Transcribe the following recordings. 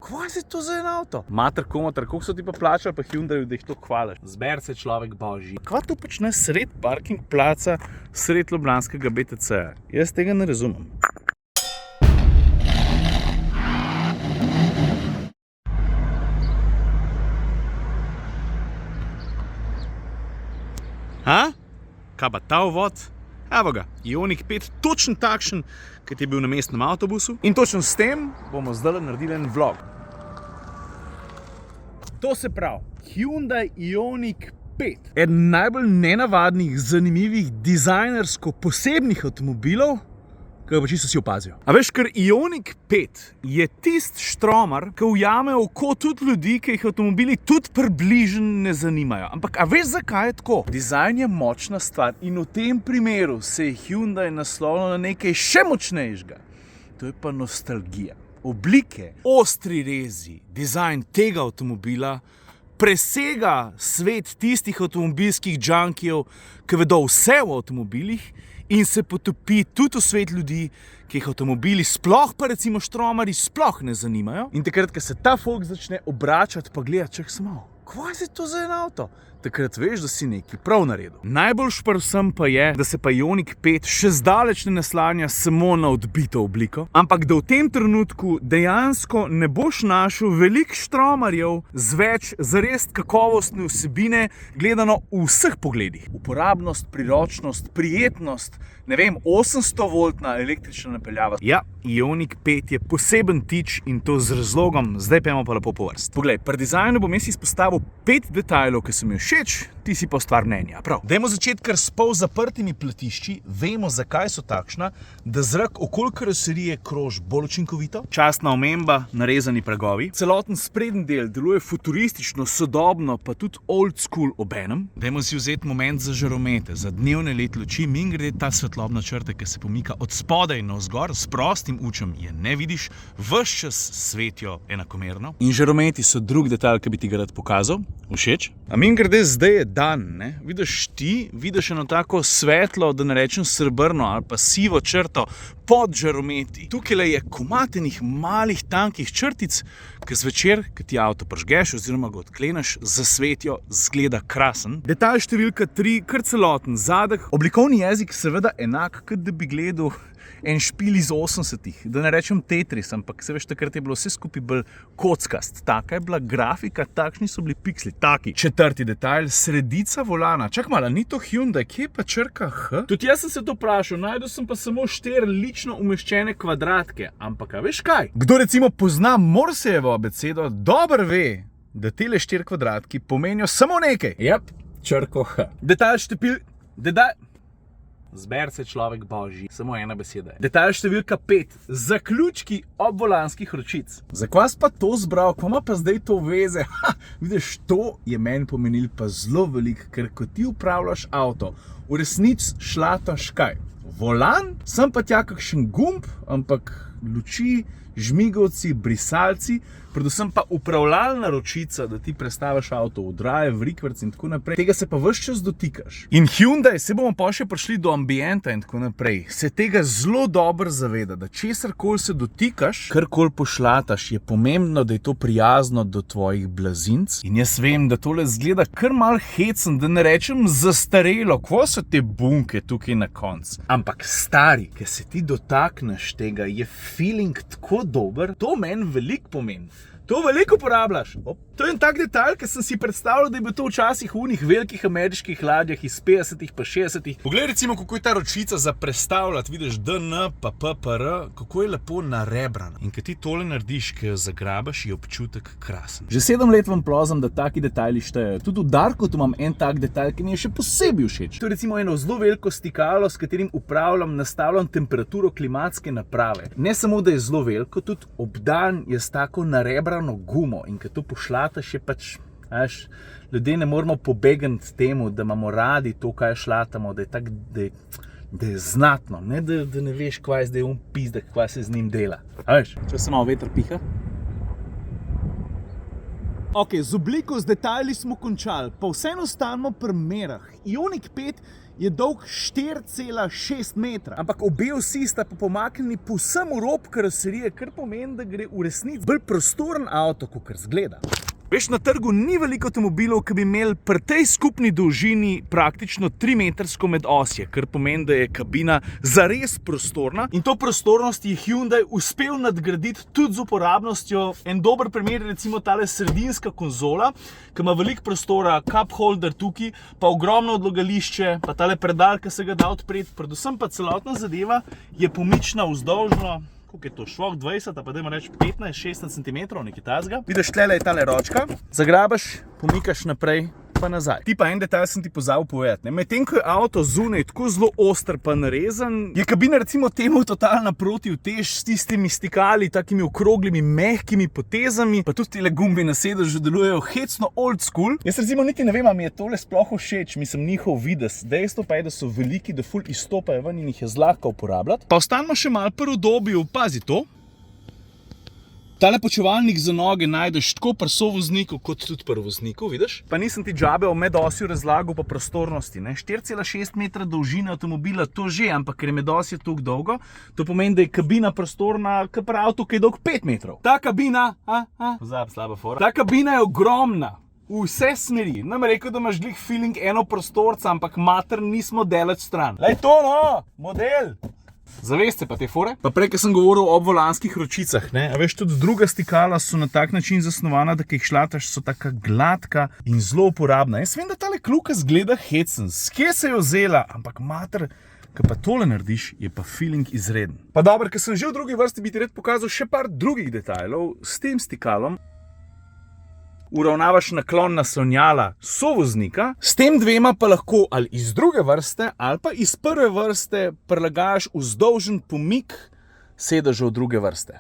Kva si to za en avto? Mater, koliko so ti pa plačali pa Hyundai, da jih to hvališ? Zber se človek božji. Kva to počne sred parking placa, sred ljubljanskega BTC-ja? Jaz tega ne razumem. Kaj pa ta uvod? Evo ga, Ioniq 5, točno takšen, kot je bil na mestnem avtobusu. In točno s tem bomo zdaj naredili en vlog. To se pravi, Hyundai Ioniq 5. Eden najbolj nenavadnih, zanimivih, dizajnersko posebnih avtomobilov, ki ga pa čisto vsi opazijo. A veš, ker Ioniq 5 je tist štromar, ki ujame oko tudi ljudi, ki jih avtomobili tudi približno ne zanimajo. Ampak a veš, zakaj je tako? Dizajn je močna stvar in v tem primeru se je Hyundai naslovil na nekaj še močnejšega. To je pa nostalgija. Oblike, ostri rezi, dizajn tega avtomobila presega svet tistih avtomobilskih junkijev, ki vedo vse o avtomobilih, in se potopi tudi v svet ljudi, ki jih avtomobili sploh pa recimo štromari sploh ne zanimajo. In takrat, ko se ta folk začne obračati pa gledati, čak samo, kva si to za en avto? Takrat veš, da si nekaj prav naredil. Najboljš pa vsem pa je, da se pa Ioniq 5 še zdaleč ne naslanja samo na odbito obliko, ampak da v tem trenutku dejansko ne boš našel veliko štromarjev z več zares kakovostne vsebine, gledano v vseh pogledih. Uporabnost, priročnost, prijetnost, ne vem, 800-voltna električna napeljava. Ja, Ioniq 5 je poseben tič in to z razlogom, zdaj pejmo pa lepo po vrst. Poglej, pri dizajnu bom jaz izpostavil 5 detajlov, ki so mi všeč, ti si pa stvar mnenja. Prav. Dajmo začeti kar s pol zaprtimi platišči, vemo, zakaj so takšna, da zrak okoli karoserije kroži bolj učinkovito. Častna omemba, narezani pragovi. Celoten sprednji del deluje futuristično, sodobno, pa tudi old school obenem. Dajmo si vzeti moment za žaromete, za dnevne let luči, mimogrede ta svetlobna črta, ki se pomika od spodaj navzgor, s prostim učem je ne vidiš, ves čas svetijo enakomerno. In žarometi so drug detalj, ki bi ti ga rad pokazal. Všeč? A mimogrede, zdaj je dan, ne? Vidiš eno tako svetlo, da ne rečem srebrno ali pa sivo črto pod žarometi. Tukaj je komatenih malih tankih črtic, ki zvečer, ko ti avto prižgeš oziroma ga odkleneš, zasvetijo, zgleda krasen. Detalj številka 3, kar celoten zadek. Oblikovni jezik seveda enak, kot da bi gledal en špil iz 80-ih, da ne rečem Tetris, ampak se veš, takrat je bilo vse skupaj bolj kockast. Taka je bila grafika, takšni so bili piksli, taki. Četrti detajl, sredica volana. Čak malo, ni to Hyundai, kje je pa črka H? Tudi jaz sem se to vprašal, najdel sem pa samo 4 lično umeščene kvadratke, ampak a veš kaj? Kdo recimo pozna Morsejevo abecedo, dobro ve, da tele 4 kvadratki pomenijo samo nekaj. Jep, črko H. Detajl Zber se človek božji, samo ena beseda je. Detajl številka 5, zaključki obvolanskih ročic. Zakaj pa to zbral, kva ima pa zdaj to veze? Vidiš, to je meni pomenil pa zelo veliko, ker ko ti upravljaš avto, v resnici šlataš kaj? Volan, sem pa tja kakšen gumb, ampak luči, žmigovci, brisalci, predvsem pa upravljalna ročica, da ti prestaviš avto v drive, v rikverc in tako naprej. Tega se pa ves čas dotikaš. In Hyundai, se bomo pa še prišli do ambienta in tako naprej, se tega zelo dobro zaveda, da česarkoli se dotikaš, karkoli pošlataš, je pomembno, da je to prijazno do tvojih blazinc. In jaz vem, da tole zgleda kar mal hecen, da ne rečem zastarelo, kvo so te bunke tukaj na koncu. Ampak stari, ki se ti dotakneš tega, je feeling tako dober, to meni veliko pomeni. To veliko uporabljaš. To je en tak detalj, ki sem si predstavljal, da je bil to včasih v unih velikih ameriških ladjah iz 50-ih pa 60-ih. Poglej recimo, kako je ta ročica za prestavljati, vidiš DN pa PPR, kako je lepo narebrana. In ko ti tole narediš, ki jo zagrabaš, je občutek krasen. Že 7 let vam plozam, da taki detajli štejejo. Tudi v Darkotu imam en tak detajl, ki mi je še posebej všeč. To je recimo eno zelo veliko stikalo, s katerim upravljam, nastavljam temperaturo klimatske naprave. Ne samo, da je zelo veliko, tudi obdan je s tako narebrano gumo in ko to pošlataš, je pač, ljudje ne moramo pobegati temu, da imamo radi to, kaj šlatamo, da je tak, da je znatno, ne da ne veš, kva je zdaj pizdek, kva se z njim dela. A veš, če se malo veter piha. Ok, z obliko, z detajli smo končali, pa vseeno stalno pri merah. Ioniq 5 je dolg 4,6 metra, ampak obe osi sta pa pomaknjeni povsem v rob karoserije, kar pomeni, da gre v resnici bolj prostoren avto, kot zgleda. Veš, na trgu ni veliko avtomobilov, ki bi imeli pri tej skupni dolžini praktično 3-metrsko medosje, kar pomeni, da je kabina zares prostorna. In to prostornost je Hyundai uspel nadgraditi tudi z uporabnostjo. En dober primer je recimo tale sredinska konzola, ki ima veliko prostora, cup holder tukaj, pa ogromno odlagališče, pa tale predal, ki se ga da odpreti. Predvsem pa celotna zadeva je pomična vzdolžno. Koliko je to? Švok 20, pa dajmo reči 15-16 cm, nekaj tazga. Vidiš, tlele je tale ročka, zagrabaš, pomikaš naprej, pa nazaj. Ti pa en detalj sem ti pozabil povedati. Medtem ko je avto zunaj tako zelo oster pa narezan, je kabina recimo temu totalna protivtež s tistimi stikali, takimi okroglimi, mehkimi potezami, pa tudi tele gumbi na sedežu delujejo hecno old school. Jaz recimo niti ne vem, a mi je tole sploh všeč, mislim njihov videz. Dejstvo pa je, da so veliki, da ful izstopajo ven in jih je zlahka uporabljati. Pa ostanemo še malo pri udobju, pazi to. Tale počevalnik za noge najdeš tako pri sovozniku, kot tudi pri vozniku, vidiš? Pa nisem ti džabe o medosju razlagal pa prostornosti, ne? 4,6 metra dolžine avtomobila, to že, ampak ker je medosje toliko dolgo, to pomeni, da je kabina prostorna, kot pri avtu, ki je dolg 5 metrov. Ta kabina, slaba fora. Ta kabina je ogromna. V vse smeri. Nam rekel, da imaš glih feeling eno prostorca, ampak mater nismo daleč stran. Lej to no, model! Zaveste pa te fore? Pa prej, ko sem govoril o obvolanskih ročicah, ne? A veš, tudi druga stikala so na tak način zasnovana, da ki jih šlataš, so taka gladka in zelo uporabna. Jaz vem, da tale kljuka zgleda hecen, skje se je vzela, ampak mater, ko pa tole narediš, je pa feeling izreden. Pa dobro, ker sem že v drugi vrsti, bi ti rad pokazal še par drugih detajlov s tem stikalom. Uravnavaš naklon naslonjala sovoznika, s tem dvema pa lahko ali iz druge vrste ali pa iz prve vrste prilagajaš vzdolžen pomik sedežev druge vrste.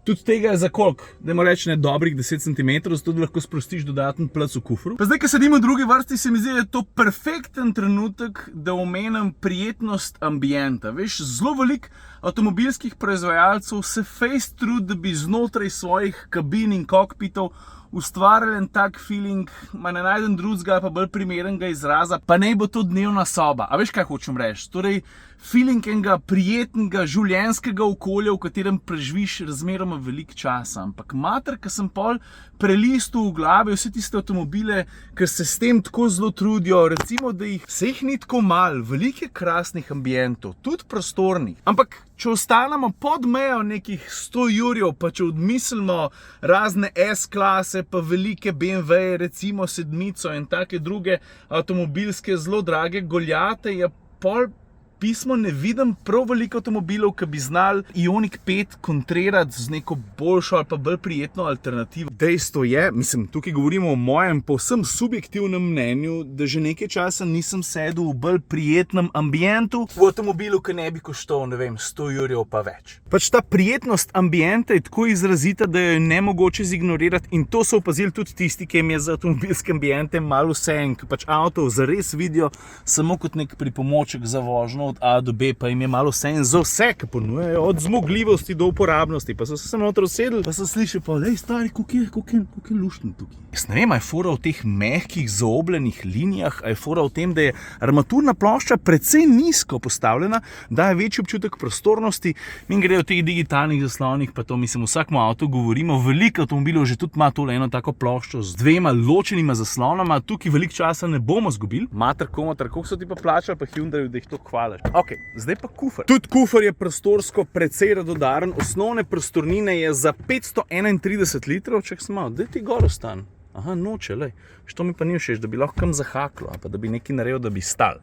Tudi tega je za koliko? Dajmo reči ne dobrih 10 cm, zato da lahko sprostiš dodaten plac v kufru. Pa zdaj, ko sedim v drugi vrsti, se mi zdi, da je to perfekten trenutek, da omenim prijetnost ambienta. Veš, zelo veliko avtomobilskih proizvajalcev se face trudi, da bi znotraj svojih kabin in kokpitov ustvarjali en tak feeling, ma ne najdem drugega pa bolj primernega izraza, pa naj bo to dnevna soba. A veš, kaj hočem reči? Torej, feeling enega prijetnega življenjskega okolja, v katerem preživiš razmeroma veliko časa. Ampak mater, ko sem pol prelistil v glavi vse tiste avtomobile, ker se s tem tako zelo trudijo, recimo, da se jih ni tako malo, veliko je krasnih ambientov, tudi prostornih. Ampak če ostanemo pod mejo nekih 100 jurjev, pa če odmislimo razne S-klase, pa velike BMW-je, recimo sedmico in take druge avtomobilske zelo drage goljate, je pol pismo ne vidim prav veliko avtomobilov, ki bi znali Ioniq 5 kontrirati z neko boljšo ali pa bolj prijetno alternativo. Dejstvo je, mislim, tukaj govorimo o mojem povsem subjektivnem mnenju, da že nekaj časa nisem sedel v bolj prijetnem ambientu v avtomobilu, ki ne bi koštal, ne vem, 100 jurjev pa več. Pač ta prijetnost ambienta je tako izrazita, da jo je nemogoče zignorirati in to so opazili tudi tisti, ki jim je za avtomobilske ambiente malo vseeno, ki pač avto zares vidijo samo kot nek pripomoček za vožnjo od A do B, pa jim je malo vseeno za vse, ki ponujajo, od zmogljivosti do uporabnosti, pa so se noter usedli, pa so slišali pa, lej stari, koliko je luštno tukaj. Jaz ne vem, a je fora v teh mehkih, zaobljenih linijah, a je fora v tem, da je armaturna plošča precej nizko postavljena, daje večji občutek prostornosti, in gre v teh digitalnih zaslonih, pa to mislim, vsakmu avto govorimo, veliko avtomobilov že tudi ima tole eno tako ploščo z dvema ločenima zaslonama, tukaj veliko časa ne bomo zgubili. Mater, koliko so ti pa plačali, pa Hyundai, da jih to hvališ. Ok, zdaj pa kufer. Tudi kufer je prostorsko precej radodaren, osnovne prostornine je za 531 litrov, čak sem malo, daj ti gor ostan. Aha, noče, lej. Što mi pa ni všeč, da bi lahko kam zahaklo, pa da bi nekaj naredil, da bi stal.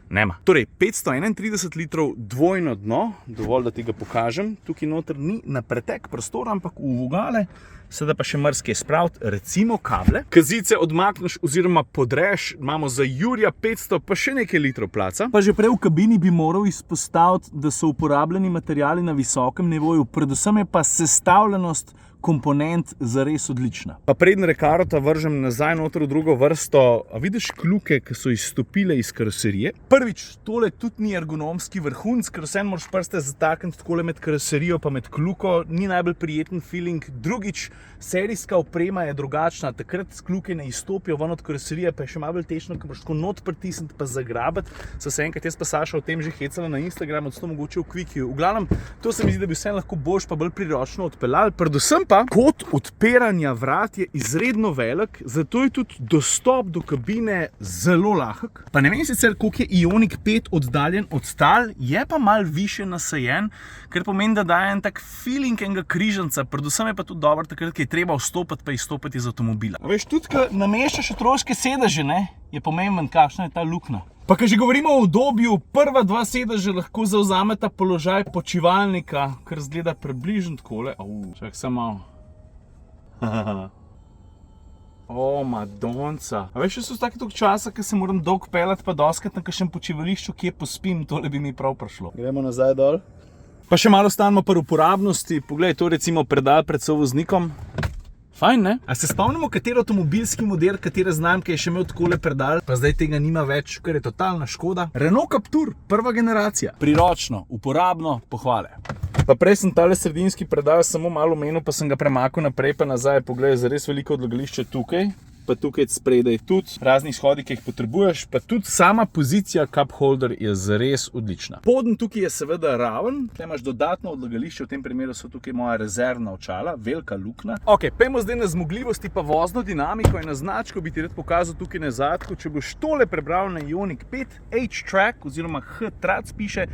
Nema. Torej, 531 litrov dvojno dno, dovolj, da ti ga pokažem. Tukaj noter ni na pretek prostora, ampak v vogale, sedaj pa še marsikaj spraviti, recimo kable. Kazice odmakneš oziroma podreš, imamo za jurja 500 pa še nekaj litrov placa. Pa že prej v kabini bi moral izpostaviti, da so uporabljeni materiali na visokem nivoju, predvsem je pa sestavljenost komponent zares odlična. Pa preden Rekarota vržem nazaj noter v drugo vrsto, a vidiš kljuke, ki so izstopile iz karoserije? Prvič, tole tudi ni ergonomski vrhunc, ker vseeno moraš prste zatakniti takole med karoserijo pa med kljuko, ni najbolj prijeten feeling. Drugič, serijska oprema je drugačna, takrat kljuke ne izstopijo ven od karoserije, pa je še malo bolj težko, ker moraš tako not pritisniti pa zagrabiti. So se enkrat jaz pa Saša o tem že hecala na Instagramu, to mogoče v Quickiu. V glavnem, to se mi zdi, da bi vseeno lahko boljš pa bolj priročno odpeljali. Predvsem pa, kot odpiranja vrat je izredno velik, zato je tudi dostop do kabine zelo lahek. Pa ne vem sicer, koliko je Ioniq 5 oddaljen od tal, je pa malo više nasajen, ker pomeni, da daje en tak feeling enega križanca. Predvsem je pa tudi dobro takrat, ki je treba vstopiti pa izstopiti iz avtomobila. A veš, tudi, ko nameščaš otroške sedeže, ne, je pomemben, kakšna je ta luknja. Pa ko že govorimo o udobju, prva dva sedeža lahko zavzameta položaj počivalnika, kar zgleda približno takole. Čak sem malo. Madonca. A veš, so taki tok časa, ko se moram dolg peljati pa doskrat na kakšnem počivališču, kje pospim, tole bi mi prav prišlo. Gremo nazaj dol. Pa še malo stanemo pri uporabnosti. Poglej, to recimo predal pred sovoznikom. Fajn, ne? A se spomnimo, kateri avtomobilski model, katere znamke je še imel takole predal, pa zdaj tega nima več, kar je totalna škoda. Renault Captur, prva generacija. Priročno, uporabno, pohvale. Pa prej sem tale sredinski predal samo malo omenil, pa sem ga premaknil naprej pa nazaj. Poglej, zares veliko odlagališče tukaj. Pa tukaj spredaj tudi razni shodi, ki jih potrebuješ, pa tudi sama pozicija cup holder je zares odlična. Poden tukaj je seveda raven, tukaj imaš dodatno odlagališče, v tem primeru so tukaj moja rezervna očala, velika luknja. Ok, pejmo zdaj na zmogljivosti pa vozno dinamiko in na značko bi ti rad pokazal tukaj na zadku. Če boš tole prebral na Ioniq 5, H-Track oziroma H-Trac piše,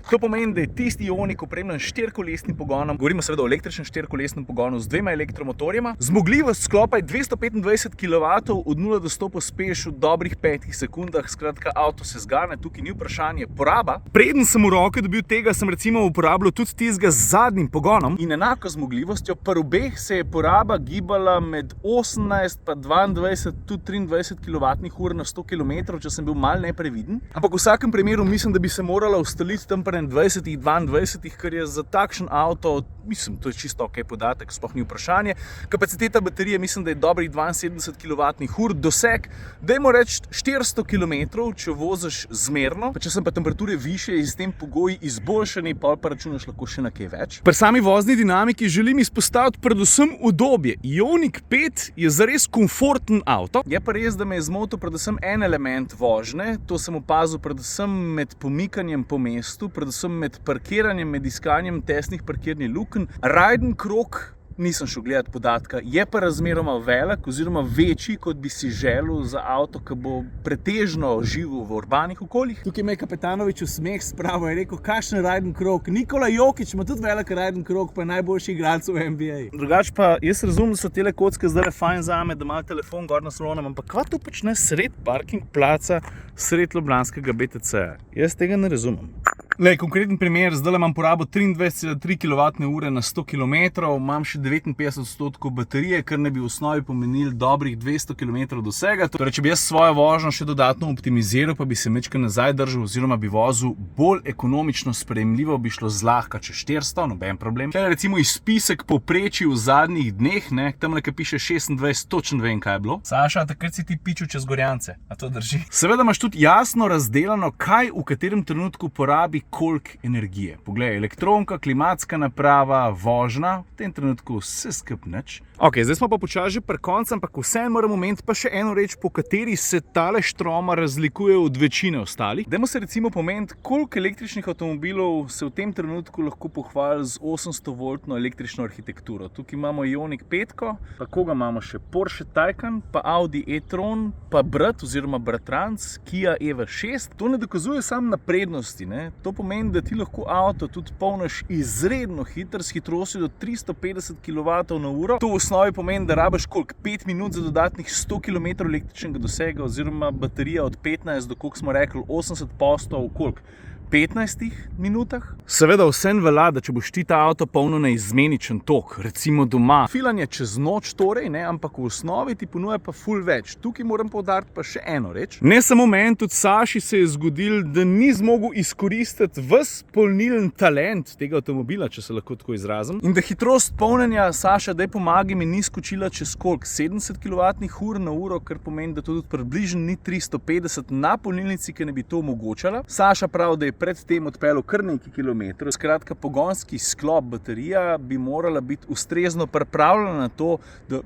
to pomeni, da je tisti Ioniq opremljen s 4-kolesnim pogonom, govorimo seveda o električnem 4-kolesnem pogonu z 2 elektromotorjema. Zmogljivost sklopa je 225 kW, od 0 do 100 pospeš v dobrih 5 sekundah, skratka avto se zgane, tukaj ni vprašanje poraba. Preden sem v roke dobil tega, sem recimo uporabljal tudi tistega z zadnjim pogonom in enako zmogljivostjo, pri obeh se je poraba gibala med 18 pa 22, tudi 23 kWh na 100 km, če sem bil malo nepreviden. Ampak v vsakem primeru mislim, da bi se morala ustaliti tam pri 20-22, kar je za takšen avto, mislim, to je čisto ok podatek, sploh ni vprašanje. Kapaciteta baterije mislim, da je dobrih 72 kWh, doseg, dajmo reči 400 km, če voziš zmerno, pa če sem pa temperature više in s tem pogoji izboljšani, pa računaš lahko še na kaj več. Pri sami vozni dinamiki želim izpostaviti predvsem udobje. Ioniq 5 je zares komforten avto, je pa res, da me je zmotil predvsem en element vožnje, to sem opazil predvsem med pomikanjem po mestu, predvsem med parkiranjem, med iskanjem tesnih parkirnih lukenj. Riden krog nisem šel gledati podatka, je pa razmeroma velik oziroma večji, kot bi si želel za avto, ki bo pretežno živel v urbanih okoljih. Tukaj me je Kapetanovič v smeh spravil in rekel, kakšen Riden krog. Nikola Jokić ima tudi velik Riden krog, pa je najboljši igralec v NBA. Drugač pa, jaz razumem, da so tele kocke zdaj fajn zame, da ima telefon gor naslonem, ampak kva to počne sred parking placa, sred ljubljanskega BTC-ja? Jaz tega ne razumem. Lej, konkreten primer, zdaj imam porabo 23,3 kWh na 100 km, imam še 59% baterije, kar ne bi v osnovi pomenil dobrih 200 km dosega. Torej, če bi jaz svojo vožnjo še dodatno optimiziral, pa bi se mečkaj nazaj držal oziroma bi vozil bolj ekonomično sprejemljivo, bi šlo zlahka čez 400, noben problem. Kaj recimo izpisek povprečij v zadnjih dneh, ne, tamle, ki piše 26, točno vem, kaj je bilo. Saša, takrat si ti pičil čez Gorjance, a to drži? Seveda imaš tudi jasno razdelano, kaj v katerem trenutku porabi koliko energije. Poglej, elektronka, klimatska naprava, vožnja, v tem trenutku vse skup nič. Ok, zdaj smo pa počasi že pri koncu, ampak vseeno moram omeniti pa še eno reč, po kateri se tale štroma razlikuje od večine ostalih. Dajmo se recimo pomeniti, koliko električnih avtomobilov se v tem trenutku lahko pohvali z 800-voltno električno arhitekturo. Tukaj imamo Ioniq 5, pa koga imamo še? Porsche Taycan, pa Audi e-tron, pa brat oziroma bratranc, Kia EV6. To ne dokazuje samo na prednosti, ne? To pomeni, da ti lahko avto tudi polniš izredno hitro, s hitrostjo do 350 kW/h. To v osnovi pomeni, da rabiš koliko? 5 minut za dodatnih 100 km električnega dosega oziroma baterija od 15 do, koliko smo rekli, 80 postov, koliko? 15 minutah. Seveda vsem velja, da če boš ti ta avto polnil na izmeničen tok, recimo doma, filanje čez noč torej, ne, ampak v osnovi ti ponuja pa ful več. Tukaj moram poudariti pa še eno reč. Ne samo meni, tudi Saši se je zgodil, da ni zmogel izkoristiti ves polnilen talent tega avtomobila, če se lahko tako izrazim. In da hitrost polnjenja, Saša, daj pomagaj, mi ni skočila čez koliko? 70 kWh na uro, kar pomeni, da to tudi približno ni 350 na polnilnici, ki ne bi to omogočala. Saša pravi, da je predtem odpeljal kar nekaj kilometrov. Skratka, pogonski sklop, baterija bi morala biti ustrezno pripravljena na to, da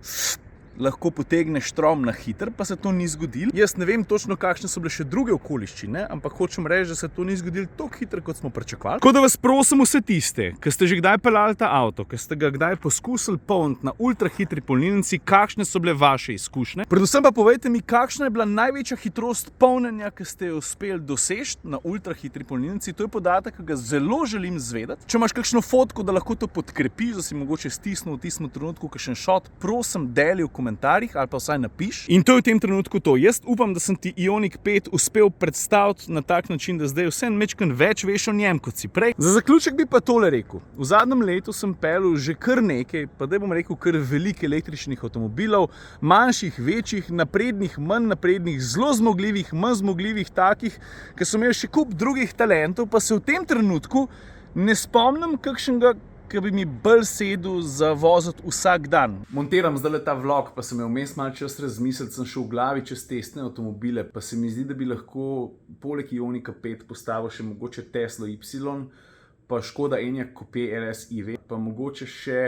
lahko potegne štrom na hiter, pa se to ni zgodilo. Jaz ne vem točno, kakšne so bile še druge okoliščine, ampak hočem reči, da se to ni zgodilo tako hitro, kot smo pričakovali. Tako da vas prosim vse tiste, ki ste že kdaj peljali ta avto, ki ste ga kdaj poskusili polniti na ultrahitri polnilnici, kakšne so bile vaše izkušnje. Predvsem pa povejte mi, kakšna je bila največja hitrost polnjenja, ki ste jo uspeli doseči na ultrahitri polnilnici. To je podatek, ki ga zelo želim zvedeti. Če imaš kakšno fotko, da lahko to podkrepiš, da si mogoče stisnil v tistem trenutku kakšen shot, prosim, deli v komentarjih ali pa vsaj napiš. In to je v tem trenutku to. Jaz upam, da sem ti Ioniq 5 uspel predstaviti na tak način, da zdaj vsem mečken več veš o njem kot si prej. Za zaključek bi pa tole rekel. V zadnjem letu sem peljal že kar nekaj, pa da bom rekel kar veliko električnih avtomobilov, manjših, večjih, naprednih, manj naprednih, zelo zmogljivih, manj zmogljivih, takih, ki so imeli še kup drugih talentov, pa se v tem trenutku ne spomnim kakšnega, ki bi mi bolj sedel za voziti vsak dan. Montiram zdaj ta vlog, pa sem imel vmes malo čas razmisliti, sem šel v glavi čez testne avtomobile, pa se mi zdi, da bi lahko poleg Ioniqa 5 postavil še mogoče Teslo Y, pa Škoda Enyaq Coupe RS EV, pa mogoče še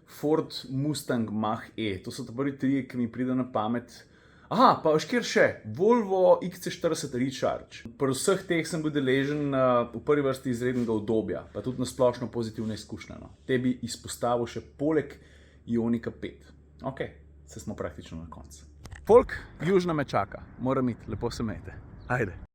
Ford Mustang Mach-E. To so ta prvi trije, ki mi pridejo na pamet. Aha, pa škjer še, Volvo XC40 Recharge. Pri vseh teh sem bil deležen v prvi vrsti izrednega udobja, pa tudi na splošno pozitivna izkušnja. Te bi izpostavil še poleg Ioniqa 5. Ok, se smo praktično na koncu. Folk, južna me čaka, moram iti, lepo se imejte. Ajde.